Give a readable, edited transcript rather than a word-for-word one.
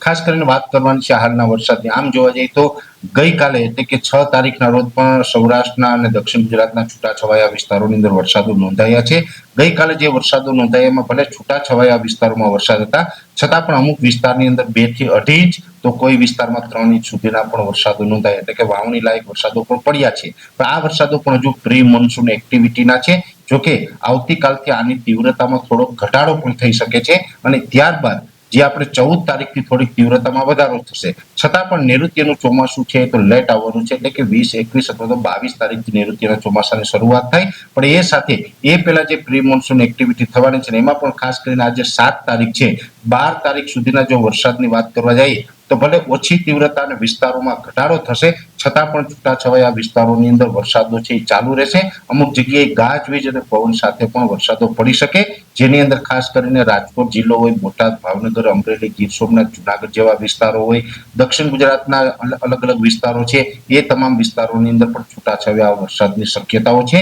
ખાસ કરીને વાત કરવાની છે હાલના વરસાદની. આમ જોવા જઈએ તો ગઈકાલે એટલે કે 6 તારીખના રોજ પણ સૌરાષ્ટ્રના અને દક્ષિણ ગુજરાતના છૂટાછવાયા વિસ્તારોની અંદર વરસાદો નોંધાયા છે. ગઈકાલે જે વરસાદો નોંધાયા એમાં ભલે છૂટાછવાયા વિસ્તારોમાં વરસાદ હતા, છતાં પણ અમુક વિસ્તારની અંદર 2 થી 2.5 ઇંચ તો કોઈ વિસ્તારમાં 3 ઇંચ સુધીના પણ વરસાદો નોંધાયા, એટલે કે વાવણી લાયક વરસાદો પણ પડ્યા છે. પણ આ વરસાદો પણ હજુ પ્રી મોન્સૂન એક્ટિવિટીના છે. જોકે આવતીકાલથી આની તીવ્રતામાં થોડો ઘટાડો પણ થઈ શકે છે અને ત્યારબાદ જે આપણે 14 તારીખથી થોડીક તીવ્રતામાં વધારો થશે. છતાં પણ નૈઋત્યનું ચોમાસું છે તો લેટ આવવાનું છે, એટલે કે 20, 21 અથવા તો 22 તારીખથી નૈઋત્યના ચોમાસાની શરૂઆત થાય. પણ એ સાથે એ પહેલા જે પ્રી મોન્સૂન એક્ટિવિટી થવાની છે એમાં પણ ખાસ કરીને આજે 7 તારીખ છે, 12 તારીખ સુધીના જો વરસાદની વાત કરવા જઈએ તો ભલે ઓછી તીવ્રતા અને વિસ્તારોમાં ઘટાડો થશે, છતાં પણ છૂટાછવાયા વિસ્તારોની અંદર વરસાદો છે એ ચાલુ રહેશે. અમુક જગ્યાએ ગાજવીજ અને પવન સાથે પણ વરસાદો પડી શકે, જેની અંદર ખાસ કરીને રાજકોટ જિલ્લો હોય, બોટાદ, ભાવનગર, અમરેલી, ગીર સોમનાથ, જુનાગઢ જેવા વિસ્તારો હોય, દક્ષિણ ગુજરાતના અલગ અલગ વિસ્તારો છે, એ તમામ વિસ્તારોની અંદર પણ છૂટાછવાયા વરસાદની શક્યતાઓ છે.